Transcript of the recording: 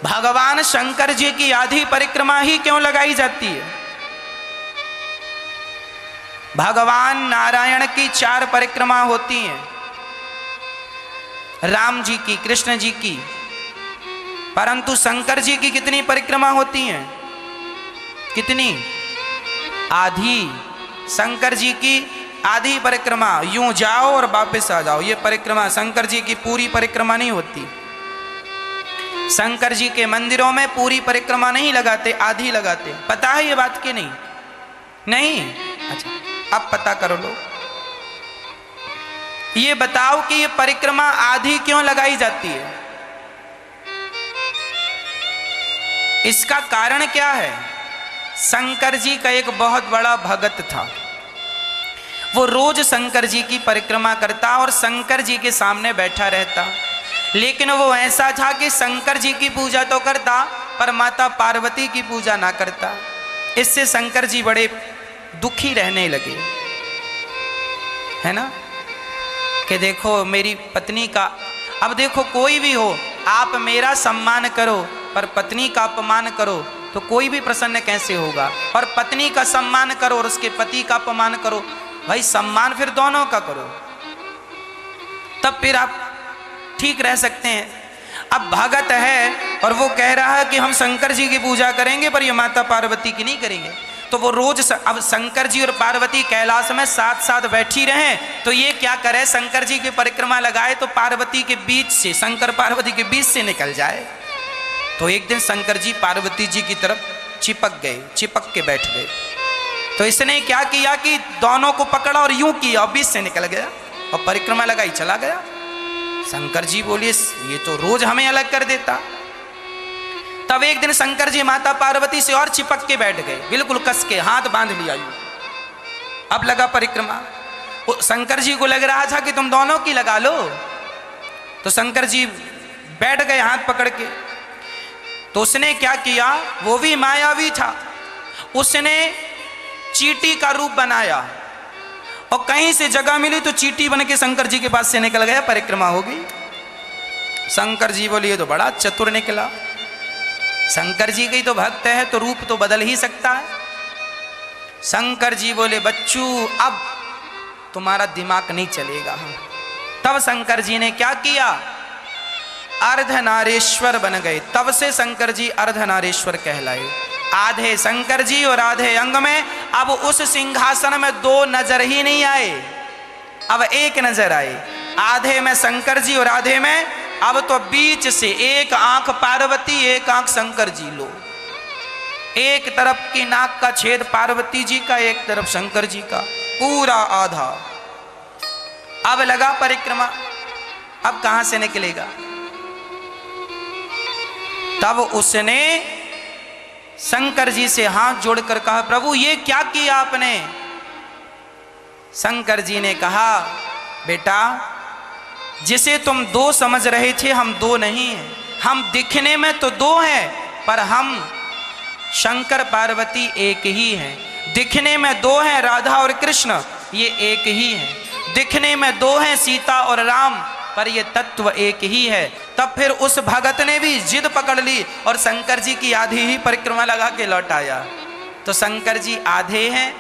भगवान शंकर जी की आधी परिक्रमा ही क्यों लगाई जाती है? भगवान नारायण की 4 परिक्रमा होती हैं, राम जी की, कृष्ण जी की, परंतु शंकर जी की कितनी परिक्रमा होती हैं? कितनी? आधी। शंकर जी की आधी परिक्रमा, यूं जाओ और वापस आ जाओ, ये परिक्रमा शंकर जी की पूरी परिक्रमा नहीं होती। शंकर जी के मंदिरों में पूरी परिक्रमा नहीं लगाते, आधी लगाते। पता है ये बात कि नहीं? नहीं? अच्छा, अब पता करो लो। ये बताओ कि ये परिक्रमा आधी क्यों लगाई जाती है? इसका कारण क्या है? शंकर जी का एक बहुत बड़ा भगत था, वो रोज शंकर जी की परिक्रमा करता और शंकर जी के सामने बैठा रहता, लेकिन वो ऐसा था कि शंकर जी की पूजा तो करता पर माता पार्वती की पूजा ना करता। इससे शंकर जी बड़े दुखी रहने लगे, है ना, कि देखो मेरी पत्नी का, अब देखो कोई भी हो, आप मेरा सम्मान करो पर पत्नी का अपमान करो तो कोई भी प्रसन्न कैसे होगा? और पत्नी का सम्मान करो और उसके पति का अपमान करो, भाई सम्मान फिर दोनों का करो, तब फिर आप ठीक रह सकते हैं। अब भगत है और वो कह रहा है कि हम शंकर जी की पूजा करेंगे पर ये माता पार्वती की नहीं करेंगे, तो वो रोज अब शंकर जी और पार्वती कैलाश में साथ साथ बैठी रहे, तो ये क्या करे, शंकर जी की परिक्रमा लगाए तो पार्वती के बीच से, शंकर पार्वती के बीच से निकल जाए। तो एक दिन शंकर जी पार्वती जी की तरफ चिपक गए, चिपक के बैठ गए। तो इसने क्या किया कि दोनों को पकड़ा और यूं किया और बीच से निकल गया और परिक्रमा लगाई चला गया। शंकर जी बोले ये तो रोज हमें अलग कर देता। तब एक दिन शंकर जी माता पार्वती से और चिपक के बैठ गए, बिल्कुल कस के हाथ बांध लिया यूं। अब लगा परिक्रमा। शंकर जी को लग रहा था कि तुम दोनों की लगा लो, तो शंकर जी बैठ गए हाथ पकड़ के। तो उसने क्या किया, वो भी मायावी था, उसने चींटी का रूप बनाया और कहीं से जगह मिली तो चींटी बन के शंकर जी के पास से निकल गया, परिक्रमा हो गई। शंकर जी बोले ये तो बड़ा चतुर निकला, शंकर जी की तो भक्त है तो रूप तो बदल ही सकता है। शंकर जी बोले बच्चू अब तुम्हारा दिमाग नहीं चलेगा। तब शंकर जी ने क्या किया, अर्धनारेश्वर बन गए। तब से शंकर जी अर्धनारेश्वर कहलाए। आधे शंकर जी और आधे अंग में अब उस सिंहासन में 2 नजर ही नहीं आए, अब एक नजर आए। आधे में शंकर जी और आधे में, अब तो बीच से एक आंख पार्वती एक आंख शंकर जी लो, एक तरफ की नाक का छेद पार्वती जी का, एक तरफ शंकर जी का, पूरा आधा। अब लगा परिक्रमा, अब कहां से निकलेगा? तब उसने शंकर जी से हाथ जोड़कर कहा प्रभु ये क्या किया आपने? शंकर जी ने कहा बेटा जिसे तुम 2 समझ रहे थे हम 2 नहीं हैं, हम दिखने में तो 2 हैं पर हम शंकर पार्वती एक ही हैं। दिखने में 2 हैं राधा और कृष्ण, ये एक ही हैं। दिखने में 2 हैं सीता और राम, पर ये तत्व एक ही है। तब फिर उस भगत ने भी जिद पकड़ ली और शंकर जी की आधी ही परिक्रमा लगा के लौट आया। तो शंकर जी आधे हैं